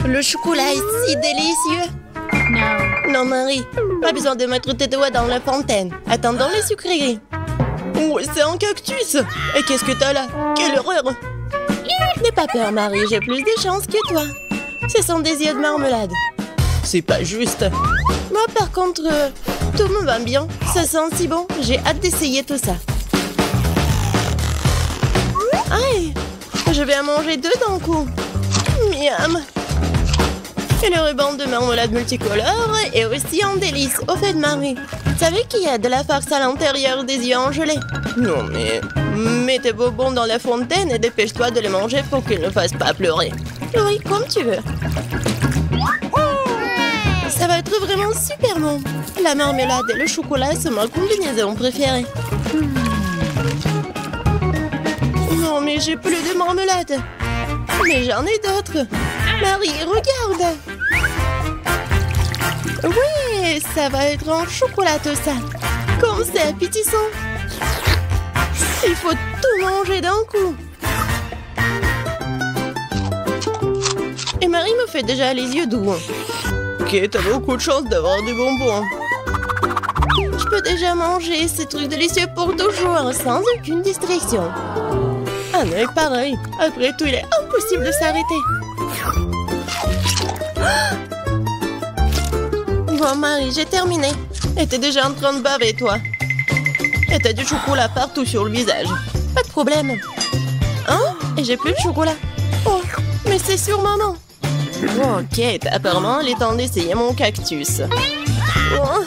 Le chocolat est si délicieux. Non, Marie, pas besoin de mettre tes doigts dans la fontaine. Attendons les sucreries. Oh, c'est un cactus. Et qu'est-ce que t'as là? Quelle horreur! N'aie pas peur, Marie, j'ai plus de chance que toi. Ce sont des yeux de marmelade. C'est pas juste. Moi, par contre, tout me va bien. Ça sent si bon. J'ai hâte d'essayer tout ça. Aïe! Je vais en manger deux d'un coup. Miam! Et le ruban de marmelade multicolore est aussi un délice. Au fait, Marie, tu savais qu'il y a de la farce à l'intérieur des yeux en gelée? Non, mais mets tes bonbons dans la fontaine et dépêche-toi de les manger pour qu'ils ne fassent pas pleurer. Oui, comme tu veux. Ça va être vraiment super bon. La marmelade et le chocolat sont ma combinaison préférée. Non, mais j'ai plus de marmelade. Mais j'en ai d'autres. Marie, regarde. Oui, ça va être en chocolat tout ça. Comme c'est appétissant. Il faut tout manger d'un coup. Et Marie me fait déjà les yeux doux. Ok, t'as beaucoup de chance d'avoir des bonbons. Je peux déjà manger ces trucs délicieux pour toujours, sans aucune distraction. Ah mais pareil, après tout, il est impossible de s'arrêter. Bon, Marie, j'ai terminé. Et t'es déjà en train de baver, toi. Et t'as du chocolat partout sur le visage. Pas de problème. Hein? Et j'ai plus de chocolat. Oh, mais c'est sur maman. Ok, apparemment, il est temps d'essayer mon cactus. Oh.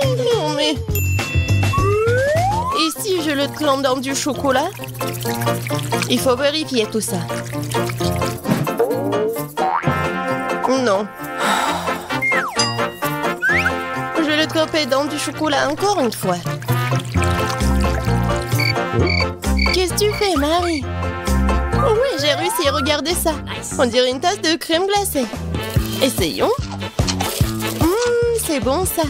Non, mais... Et si je le trempe dans du chocolat? Il faut vérifier tout ça. Non. Je vais le tremper dans du chocolat encore une fois. Qu'est-ce que tu fais, Marie? Oh oui, j'ai réussi, regardez ça. On dirait une tasse de crème glacée. Essayons. C'est bon ça.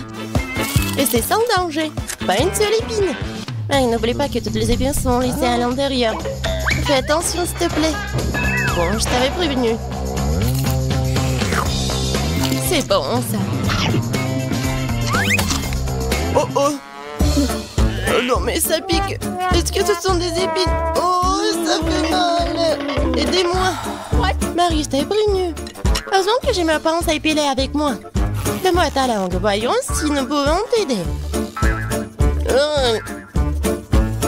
Et c'est sans danger. Pas une seule épine. Marie, n'oublie pas que toutes les épines sont laissées à l'intérieur. Fais attention, s'il te plaît. Bon, je t'avais prévenu. C'est bon ça. Oh oh. Oh non, mais ça pique. Est-ce que ce sont des épines? Oh, ça fait mal. Aidez-moi. Marie, je t'ai prévenu. Heureusement que j'ai ma pince à épiler avec moi. Donne-moi ta langue. Voyons si nous pouvons t'aider.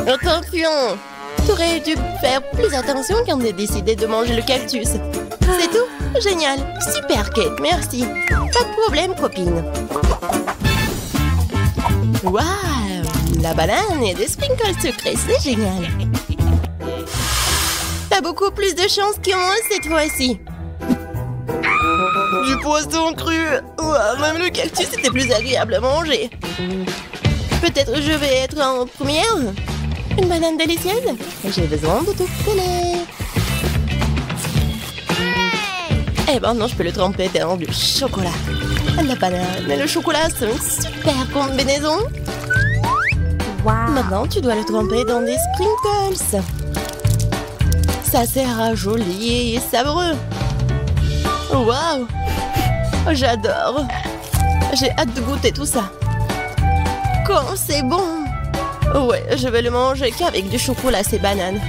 Attention. Tu aurais dû faire plus attention quand on a décidé de manger le cactus. C'est tout? Génial. Super, Kate. Merci. Pas de problème, copine. Waouh! La banane et des sprinkles sucrés, c'est génial. T'as beaucoup plus de chance que moi cette fois-ci. Du poisson cru. Ouah, même le cactus était plus agréable à manger. Peut-être je vais être en première. Une banane délicieuse. J'ai besoin de tout coller. Eh ben non, je peux le tremper dans du chocolat. La banane et le chocolat, c'est une super combinaison. Wow. Maintenant, tu dois le tremper dans des sprinkles. Ça sera joli et savoureux. Waouh! J'adore. J'ai hâte de goûter tout ça. Quand c'est bon! Ouais, je vais le manger qu'avec du chocolat, ces bananes.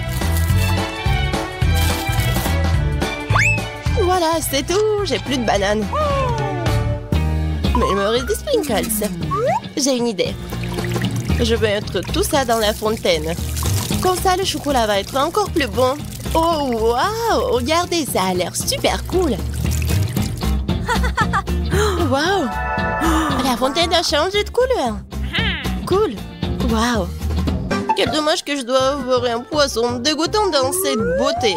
Voilà, c'est tout. J'ai plus de bananes. Mais il me reste des sprinkles. J'ai une idée. Je vais mettre tout ça dans la fontaine. Comme ça, le chocolat va être encore plus bon. Oh, waouh! Regardez, ça a l'air super cool. Waouh! La fontaine a changé de couleur. Cool. Waouh! Quel dommage que je dois avoir un poisson dégoûtant dans cette beauté.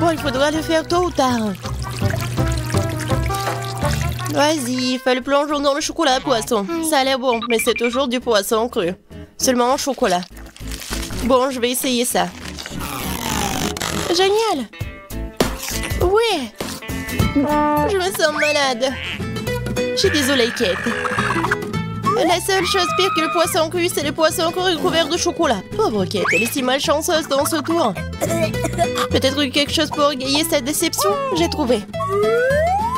Bon, il faudra le faire tôt ou tard. Vas-y, fais le plongeon dans le chocolat poisson. Ça a l'air bon, mais c'est toujours du poisson cru. Seulement en chocolat. Bon, je vais essayer ça. Génial! Oui! Je me sens malade. Je suis désolée, Kate. La seule chose pire que le poisson cru, c'est le poisson cru couvert de chocolat. Pauvre Kate, elle est si malchanceuse dans ce tour. Peut-être quelque chose pour égayer cette déception. J'ai trouvé.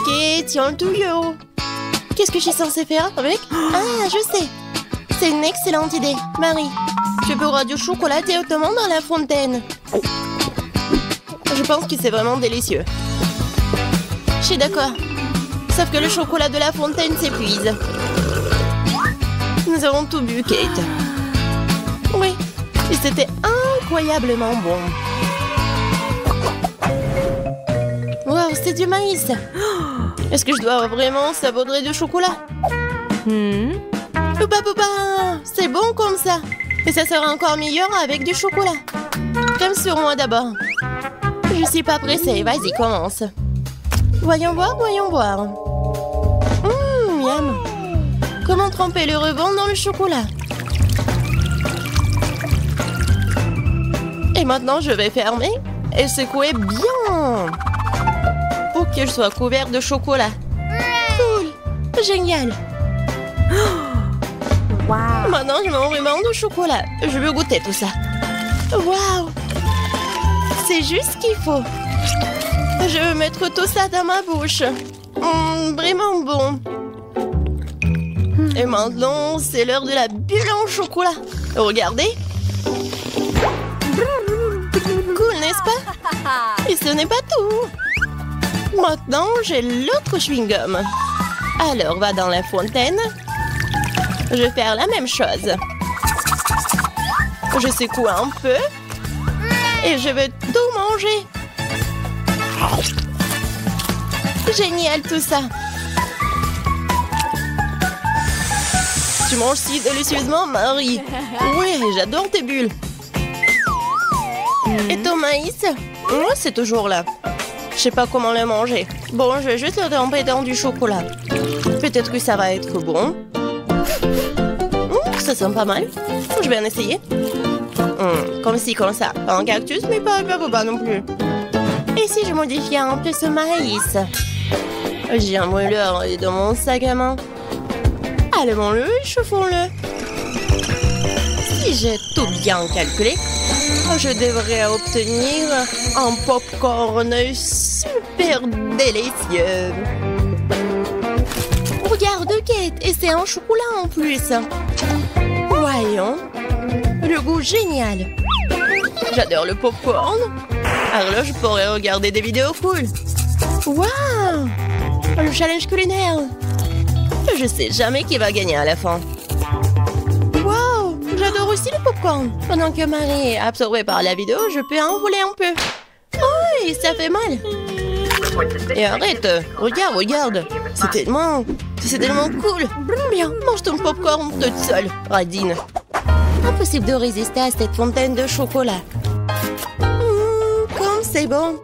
Kate, tiens le tuyau. Qu'est-ce que je suis censée faire avec? Ah, je sais. C'est une excellente idée. Marie, tu beurras du chocolat directement dans la fontaine. Je pense que c'est vraiment délicieux. Je suis d'accord. Sauf que le chocolat de la fontaine s'épuise. Nous avons tout bu, Kate. Oui, et c'était incroyablement bon. Wow, c'est du maïs. Est-ce que je dois vraiment saupoudrer du chocolat? Poupa poupa, c'est bon comme ça. Et ça sera encore meilleur avec du chocolat. Comme sur moi d'abord. Je suis pas pressée, vas-y, commence. Voyons voir, voyons voir. Miam. Comment tremper le rebond dans le chocolat? Et maintenant, je vais fermer et secouer bien pour que je sois couvert de chocolat. Cool, génial. Wow. Maintenant, je mange vraiment de chocolat. Je veux goûter tout ça. Waouh! C'est juste ce qu'il faut. Je veux mettre tout ça dans ma bouche. Vraiment bon. Et maintenant, c'est l'heure de la bulle en chocolat. Regardez. Cool, n'est-ce pas? Et ce n'est pas tout. Maintenant, j'ai l'autre chewing-gum. Alors, va dans la fontaine. Je vais faire la même chose. Je secoue un peu. Et je vais tout manger. Génial tout ça. Tu manges si délicieusement, Marie. Oui, j'adore tes bulles. Et ton maïs? Moi, c'est toujours là. Je sais pas comment le manger. Bon, je vais juste le tremper dans du chocolat. Peut-être que ça va être bon. Ça sent pas mal. Je vais en essayer. Comme ci, comme ça. Pas un cactus, mais pas non plus. Et si je modifiais un peu ce maïs? J'ai un mouleur dans mon sac à main. Allumons-le et chauffons-le. Si j'ai tout bien calculé, je devrais obtenir un popcorn super délicieux. Regarde, Kate, et c'est un chocolat en plus. Voyons. Le goût génial. J'adore le popcorn. Alors là, je pourrais regarder des vidéos cool. Waouh! Le challenge culinaire. Je sais jamais qui va gagner à la fin. Waouh! J'adore aussi le popcorn. Pendant que Marie est absorbée par la vidéo, je peux en voler un peu. Oh, et ça fait mal. Et arrête. Regarde. C'est tellement cool. Bien, mange ton popcorn toute seule, radine. Impossible de résister à cette fontaine de chocolat. Comme c'est bon.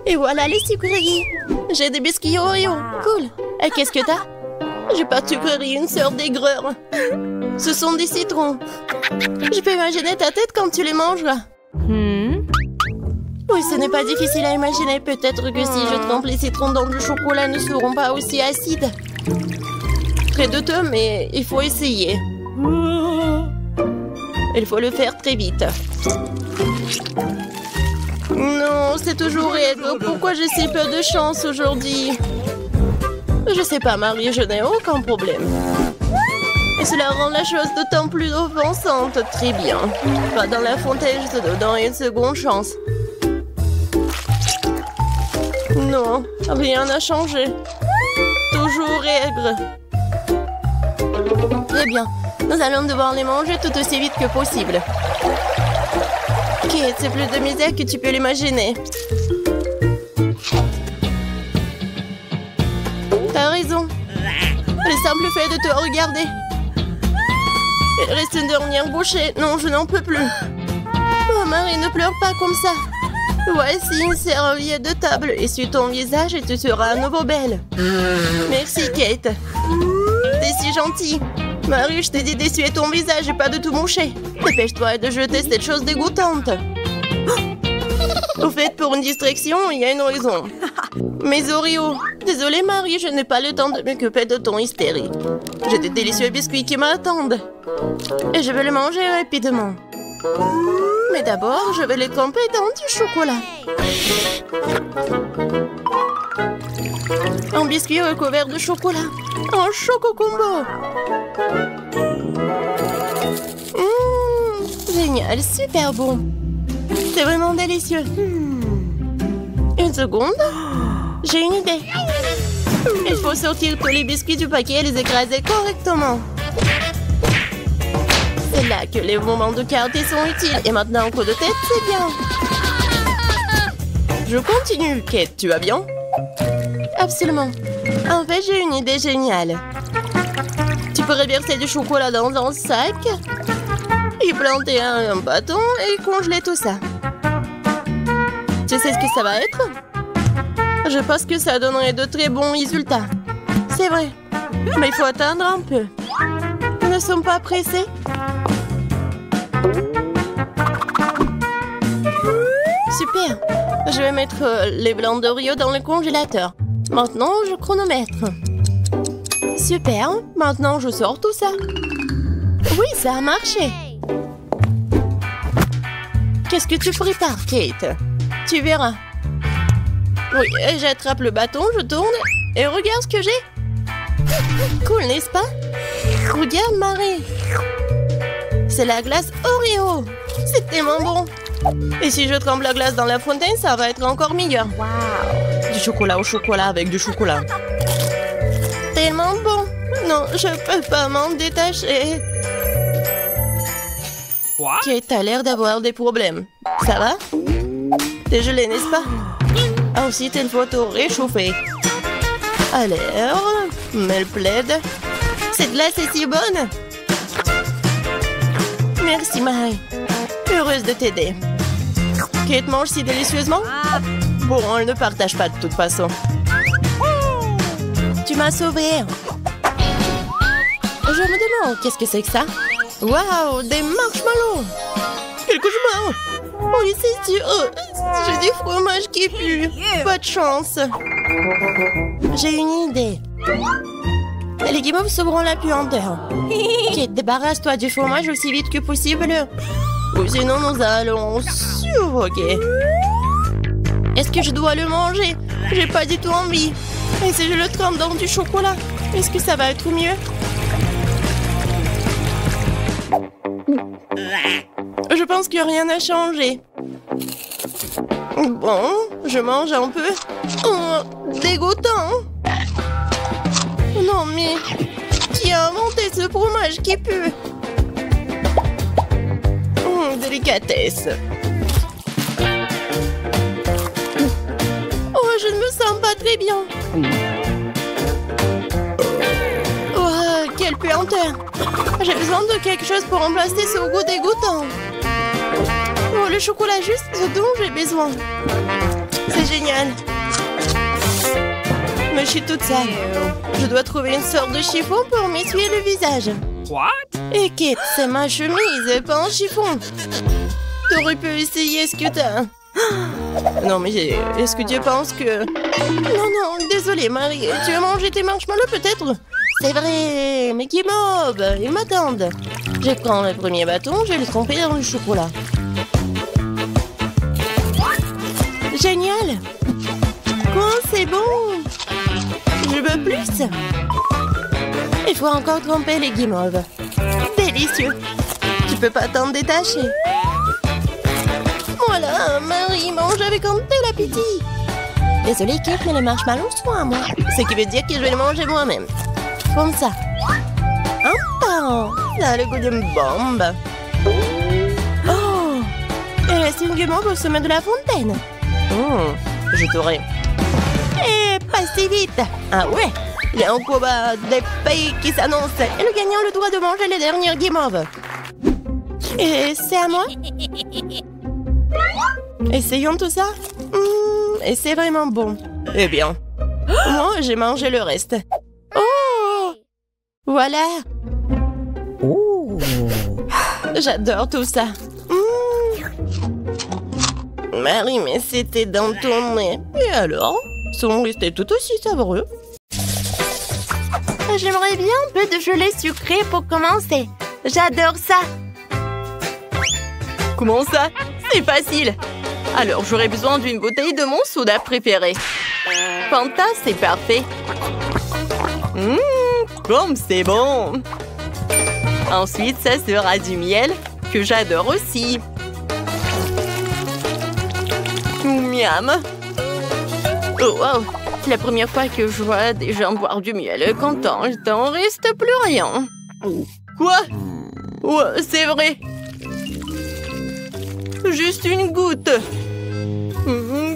Et voilà les sucreries. J'ai des biscuits Oreo. Cool. Et qu'est-ce que t'as? J'ai pas de sucreries, une sœur d'aigreur. Ce sont des citrons. Je peux imaginer ta tête quand tu les mangeras. Oui, ce n'est pas difficile à imaginer. Peut-être que si je trempe les citrons dans le chocolat, ne seront pas aussi acides. Très douteux, mais il faut essayer. Il faut le faire très vite. Non, c'est toujours Edgar. Pourquoi j'ai si peu de chance aujourd'hui? Je sais pas, Marie, je n'ai aucun problème. Et cela rend la chose d'autant plus offensante. Très bien. Va dans la fontaine, je te donne une seconde chance. Non, rien n'a changé. Toujours aigre. Très bien. Nous allons devoir les manger tout aussi vite que possible. Kate, c'est plus de misère que tu peux l'imaginer. T'as raison. Le simple fait de te regarder. Il reste une dernière bouchée. Non, je n'en peux plus. Oh, Marie, ne pleure pas comme ça. Voici une serviette de table. Essuie ton visage et tu seras à nouveau belle. Merci, Kate. T'es si gentille. Marie, je t'ai dit d'essuyer ton visage et pas de tout moucher. Dépêche-toi de jeter cette chose dégoûtante. Au fait, pour une distraction, il y a une raison. Mes Oreos. Désolée, Marie, je n'ai pas le temps de m'occuper de ton hystérie. J'ai des délicieux biscuits qui m'attendent. Et je vais les manger rapidement. Mais d'abord, je vais les tremper dans du chocolat. Un biscuit recouvert de chocolat. Un choco combo. Génial, super bon. C'est vraiment délicieux. Une seconde. J'ai une idée. Il faut sortir tous les biscuits du paquet et les écraser correctement. C'est là que les moments de quartier sont utiles. Et maintenant, un coup de tête, c'est bien. Je continue. Kate, tu vas bien? Absolument. En fait, j'ai une idée géniale. Tu pourrais verser du chocolat dans un sac, y planter un bâton et congeler tout ça. Tu sais ce que ça va être? Je pense que ça donnerait de très bons résultats. C'est vrai. Mais il faut attendre un peu. Nous ne sommes pas pressés. Super. Je vais mettre les blancs d'Oreo dans le congélateur. Maintenant, je chronomètre. Super. Maintenant, je sors tout ça. Oui, ça a marché. Qu'est-ce que tu prépares, Kate? Tu verras. Oui, j'attrape le bâton, je tourne et regarde ce que j'ai. Cool, n'est-ce pas? Regarde, Marie. C'est la glace Oreo. C'est tellement bon. Et si je trempe la glace dans la fontaine, ça va être encore meilleur. Wow. Du chocolat au chocolat avec du chocolat. Tellement bon. Non, je peux pas m'en détacher. Kate a l'air d'avoir des problèmes. Ça va? T'es gelé, n'est-ce pas? Ensuite, il faut te réchauffer. Alors, mets le plaid. Cette glace est si bonne. Merci, Marie. Heureuse de t'aider. Kate mange si délicieusement? Bon, elle ne partage pas de toute façon. Tu m'as sauvée. Je me demande, qu'est-ce que c'est que ça? Waouh, des marshmallows! Quel cauchemar! Oui, c'est sûr. J'ai du fromage qui pue. Pas de chance. J'ai une idée. Les guimauves sauveront la puanteur. Kate, débarrasse-toi du fromage aussi vite que possible. Ou sinon, nous allons suffoquer. Est-ce que je dois le manger? J'ai pas du tout envie. Et si je le trempe dans du chocolat, est-ce que ça va être mieux? Je pense que rien n'a changé. Bon, je mange un peu. Oh, dégoûtant. Non mais, qui a inventé ce fromage qui pue? Délicatesse. Oh, je ne me sens pas très bien. Oh, quelle puanteur. J'ai besoin de quelque chose pour remplacer ce goût dégoûtant. Oh, le chocolat juste ce dont j'ai besoin. C'est génial. Mais je suis toute sale. Je dois trouver une sorte de chiffon pour m'essuyer le visage. What? Et Kate, c'est ma chemise, pas un chiffon. T'aurais pu essayer ce que t'as. Non, mais est-ce que tu penses que... Non, désolée, Marie. Tu as mangé tes marshmallows, peut-être? C'est vrai, mais qui mob, ils m'attendent. Je prends le premier bâton, je vais le tremper dans le chocolat. Génial. Quoi, c'est bon. Je veux plus. Il faut encore tremper les guimauves. Délicieux. Tu peux pas t'en détacher. Voilà, Marie mange avec un tel appétit. Désolée, Kate, mais les marshmallows sont à moi. Ce qui veut dire que je vais les manger moi-même. Comme ça. Un pain. Ça a le goût d'une bombe. Oh. Il reste une guimauve au sommet de la fontaine. Je t'aurai. Et pas si vite. Ah ouais. Il y a un combat des pays qui s'annonce. Et le gagnant a le droit de manger les dernières guimauves. Et c'est à moi? Essayons tout ça. Et c'est vraiment bon. Eh bien, moi, j'ai mangé le reste. Oh! Voilà. Oh! J'adore tout ça. Marie, mais c'était dans ton nez. Et alors? Sont restés tout aussi savoureux. J'aimerais bien un peu de gelée sucrée pour commencer. J'adore ça. Comment ça? C'est facile. Alors, j'aurais besoin d'une bouteille de mon soda préféré. Fanta, c'est parfait. Comme c'est bon. Ensuite, ça sera du miel, que j'adore aussi. Miam. Oh, wow. C'est la première fois que je vois des gens boire du miel. Quand il t'en reste plus rien. Quoi? Ouais, c'est vrai. Juste une goutte.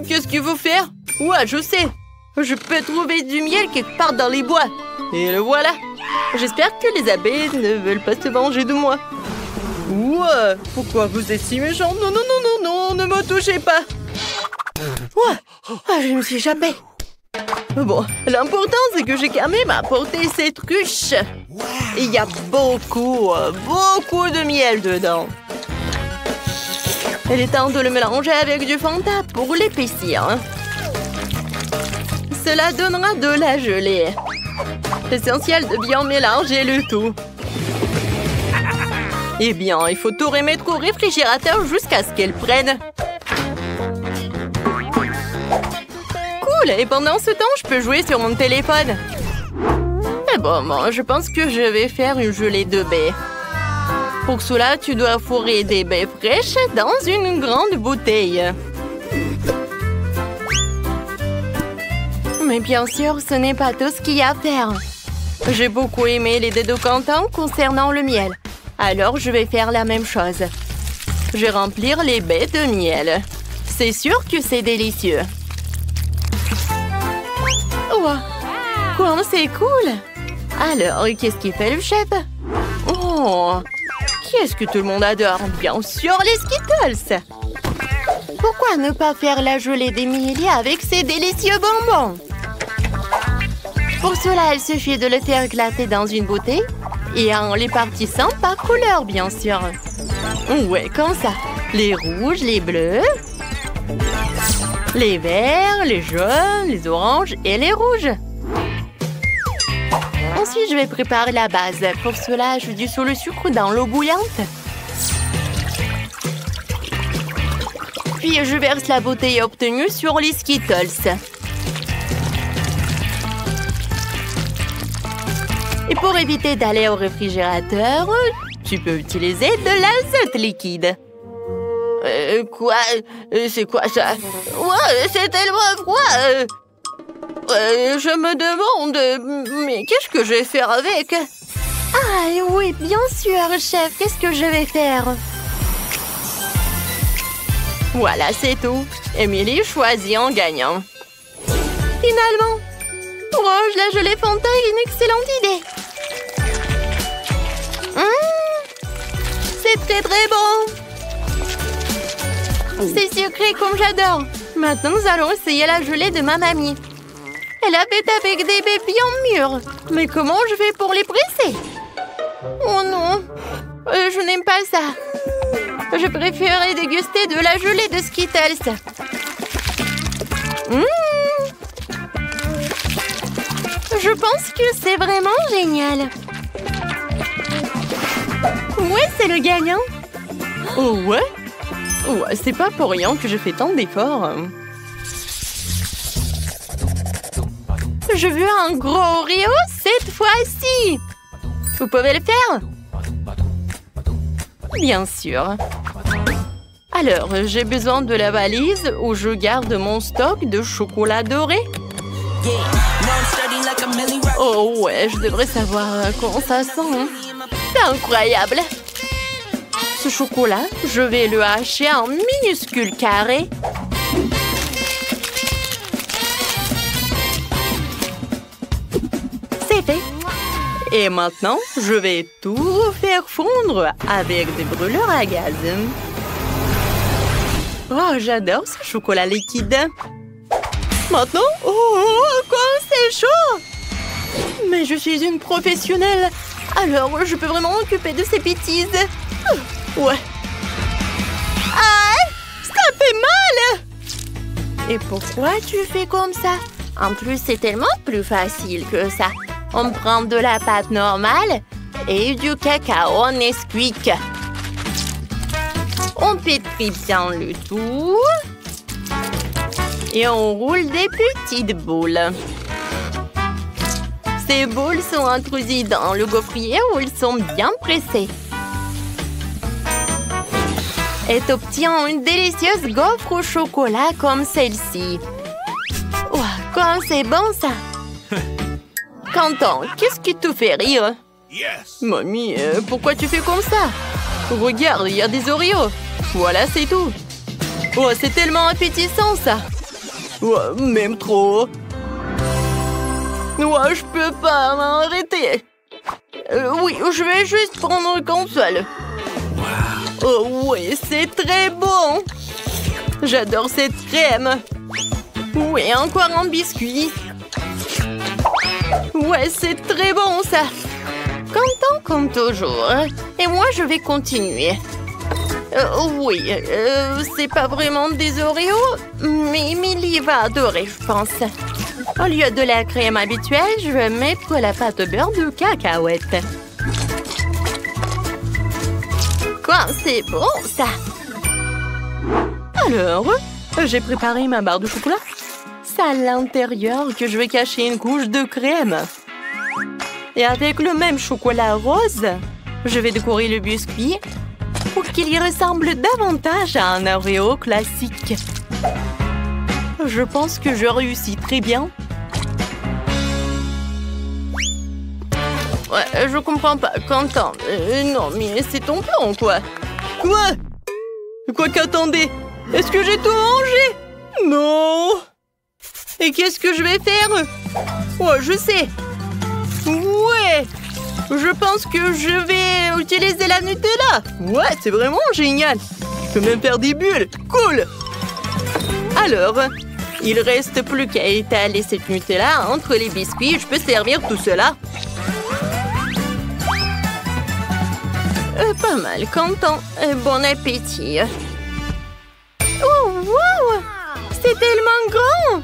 Qu'est-ce qu'il faut faire? Ouais, je sais. Je peux trouver du miel quelque part dans les bois. Et le voilà. J'espère que les abeilles ne veulent pas se venger de moi. Ouais, pourquoi vous êtes si méchant? Non, non, non, non, non, ne me touchez pas. Ouais, je me suis échappée. Bon, l'important c'est que j'ai quand même apporté cette ruche. Il y a beaucoup de miel dedans. Il est temps de le mélanger avec du Fanta pour l'épaissir. Cela donnera de la gelée. Essentiel de bien mélanger le tout. Eh bien, il faut tout remettre au réfrigérateur jusqu'à ce qu'elle prenne. Cool, et pendant ce temps, je peux jouer sur mon téléphone. Mais bon, je pense que je vais faire une gelée de baies. Pour cela, tu dois fourrer des baies fraîches dans une grande bouteille. Mais bien sûr, ce n'est pas tout ce qu'il y a à faire. J'ai beaucoup aimé les dés de Quentin concernant le miel. Alors, je vais faire la même chose. Je vais remplir les baies de miel. C'est sûr que c'est délicieux. Wow. Quoi, c'est cool. Alors, qu'est-ce qu'il fait le chef? Oh, qu'est-ce que tout le monde adore? Bien sûr, les Skittles. Pourquoi ne pas faire la gelée d'Emilie avec ces délicieux bonbons? Pour cela, il suffit de le faire éclater dans une bouteille et en les partissant par couleur, bien sûr. Ouais, comme ça. Les rouges, les bleus, les verts, les jaunes, les oranges et les rouges. Ensuite, je vais préparer la base. Pour cela, je dissous le sucre dans l'eau bouillante. Puis, je verse la bouteille obtenue sur les Skittles. Et pour éviter d'aller au réfrigérateur, tu peux utiliser de l'azote liquide. Quoi? C'est quoi ça? Ouais, c'est tellement froid. Je me demande, mais qu'est-ce que je vais faire avec? Ah oui, bien sûr, chef. Qu'est-ce que je vais faire? Voilà, c'est tout. Emily choisit en gagnant. Finalement, Rouge, la gelée Fanta est une excellente idée. C'est très très bon. C'est sucré comme j'adore. Maintenant, nous allons essayer la gelée de ma mamie. Elle a fait avec des baies bien mûres. Mais comment je fais pour les presser? Oh non, je n'aime pas ça. Je préférerais déguster de la gelée de Skittles. Je pense que c'est vraiment génial. Ouais, c'est le gagnant. Oh ouais? Ouais, c'est pas pour rien que je fais tant d'efforts. Je veux un gros Oreo cette fois-ci. Vous pouvez le faire? Bien sûr. Alors, j'ai besoin de la valise où je garde mon stock de chocolat doré. Oh ouais, je devrais savoir comment ça sent. C'est incroyable. Ce chocolat, je vais le hacher en minuscules carrés. C'est fait. Et maintenant, je vais tout faire fondre avec des brûleurs à gaz. Oh, j'adore ce chocolat liquide. Maintenant, comme c'est chaud! Mais je suis une professionnelle, alors je peux vraiment m'occuper de ces bêtises. Ouais. Ah, stop! Ça fait mal! Et pourquoi tu fais comme ça? En plus, c'est tellement plus facile que ça. On prend de la pâte normale et du cacao Nesquik. On pétrit bien le tout. Et on roule des petites boules. Ces boules sont introduites dans le gaufrier où ils sont bien pressés. Et obtient une délicieuse gaufre au chocolat comme celle-ci. Wow, comme c'est bon ça! Quentin, qu'est-ce qui te fait rire? Yes. Mamie, pourquoi tu fais comme ça? Regarde, il y a des Oreos. Voilà, c'est tout. Oh, c'est tellement appétissant ça. Oh, même trop. Oh, je peux pas m'arrêter. Oui, je vais juste prendre une console. Oh oui, c'est très bon. J'adore cette crème. Oui, encore un biscuit. Ouais, c'est très bon ça. Content comme toujours. Et moi, je vais continuer. Oui, c'est pas vraiment des Oreos, mais Emily va adorer, je pense. Au lieu de la crème habituelle, je vais mettre la pâte au beurre de cacahuète. Quoi, c'est bon ça! Alors, j'ai préparé ma barre de chocolat. C'est à l'intérieur que je vais cacher une couche de crème. Et avec le même chocolat rose, je vais décorer le biscuit pour qu'il y ressemble davantage à un Oreo classique. Je pense que je réussis très bien. Ouais, je comprends pas, Quentin. Non, mais c'est ton plan, quoi. Quoi? Quoi qu'attendez? Est-ce que j'ai tout mangé? Non. Et qu'est-ce que je vais faire? Oh, je sais. Ouais. Je pense que je vais utiliser la Nutella. Ouais, c'est vraiment génial. Je peux même faire des bulles. Cool. Alors, il reste plus qu'à étaler cette Nutella entre les biscuits. Je peux servir tout cela. Pas mal, Quentin. Bon appétit. Oh, wow! C'est tellement grand!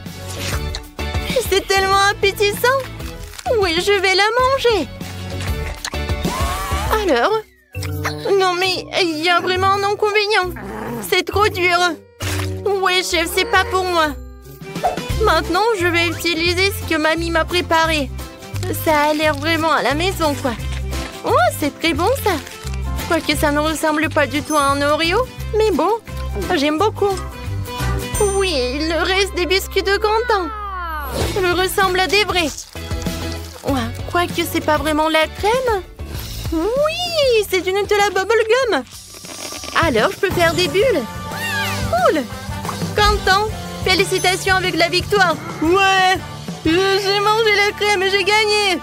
C'est tellement appétissant! Oui, je vais la manger! Alors? Non, mais il y a vraiment un inconvénient. C'est trop dur. Oui, chef, c'est pas pour moi. Maintenant, je vais utiliser ce que mamie m'a préparé. Ça a l'air vraiment à la maison, quoi. Oh, c'est très bon, ça! Quoique ça ne ressemble pas du tout à un Oreo, mais bon, j'aime beaucoup. Oui, le reste des biscuits de Quentin. Il ressemble à des vrais. Ouais, quoique c'est pas vraiment la crème. Oui, c'est du Nutella bubblegum. Alors, je peux faire des bulles. Cool. Quentin, félicitations avec la victoire. Ouais, j'ai mangé la crème et j'ai gagné.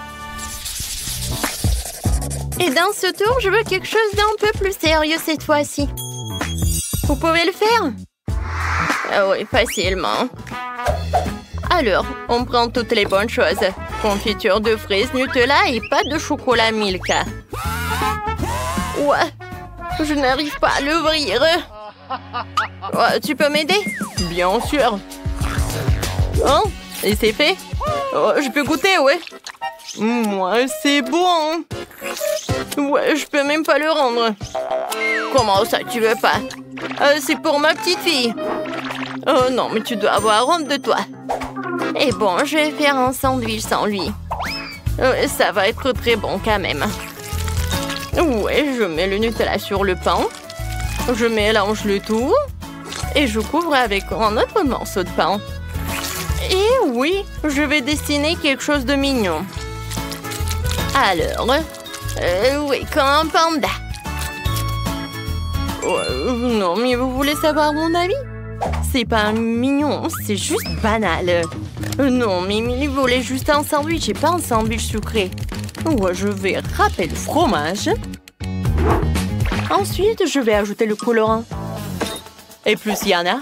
Et dans ce tour, je veux quelque chose d'un peu plus sérieux cette fois-ci. Vous pouvez le faire? Oui, facilement. Alors, on prend toutes les bonnes choses. Confiture de fraises, Nutella et pâte de chocolat Milka. Ouais, je n'arrive pas à l'ouvrir. Ouais, tu peux m'aider? Bien sûr. Oh, et c'est fait? Oh, je peux goûter, ouais. Ouais, c'est bon. Ouais, je peux même pas le rendre. Comment ça, tu veux pas? C'est pour ma petite fille. Oh non, mais tu dois avoir honte de toi. Et bon, je vais faire un sandwich sans lui. Ça va être très bon quand même. Ouais, je mets le Nutella sur le pain. Je mélange le tout. Et je couvre avec un autre morceau de pain. Et oui, je vais dessiner quelque chose de mignon. Alors, oui, comme un panda. Non, mais vous voulez savoir mon avis? C'est pas mignon, c'est juste banal. Non, mais il voulait juste un sandwich et pas un sandwich sucré. Ouais, je vais râper le fromage. Ensuite, je vais ajouter le colorant. Et plus il y en a,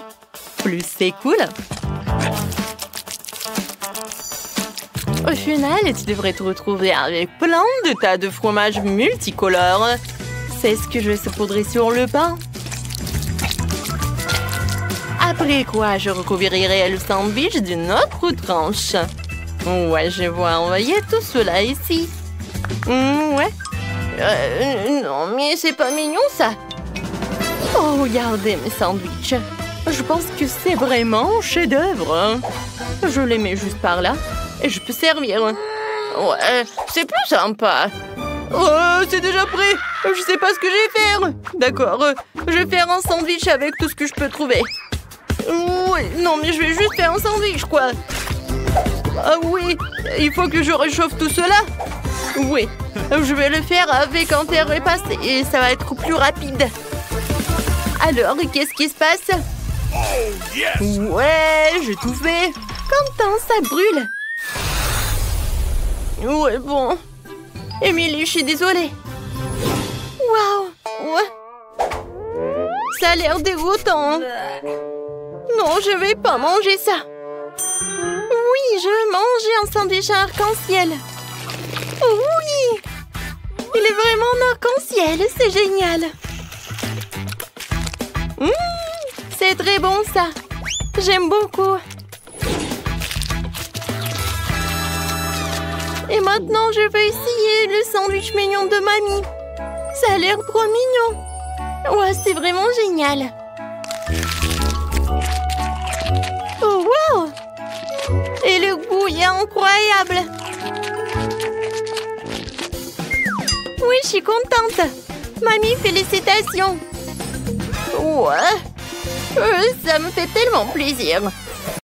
plus c'est cool. Au final, tu devrais te retrouver avec plein de tas de fromages multicolores. C'est ce que je vais saupoudrer sur le pain. Après quoi, je recouvrirai le sandwich d'une autre tranche. Ouais, je vois envoyer tout cela ici. Ouais. Non, mais c'est pas mignon, ça. Oh, regardez mes sandwichs. Je pense que c'est vraiment un chef-d'œuvre. Je les mets juste par là et je peux servir. Ouais, c'est plus sympa. Oh, c'est déjà prêt. Je sais pas ce que je vais faire. D'accord, je vais faire un sandwich avec tout ce que je peux trouver. Ouais, non, mais je vais juste faire un sandwich, quoi. Ah oui, il faut que je réchauffe tout cela. Oui, je vais le faire avec un terre repassé et ça va être plus rapide. Alors, qu'est-ce qui se passe? Ouais, j'ai tout fait. Quentin, ça brûle. Ouais, bon. Émilie, je suis désolée. Waouh, ouais. Ça a l'air dégoûtant. Non, je vais pas manger ça. Oui, je veux manger un sandwich à arc-en-ciel. Oui, il est vraiment en arc-en-ciel, c'est génial. C'est très bon ça. J'aime beaucoup. Et maintenant, je vais essayer le sandwich mignon de mamie. Ça a l'air trop mignon. Ouais, c'est vraiment génial. Oh, wow! Et le goût est incroyable. Oui, je suis contente. Mamie, félicitations. Ouais. Ça me fait tellement plaisir.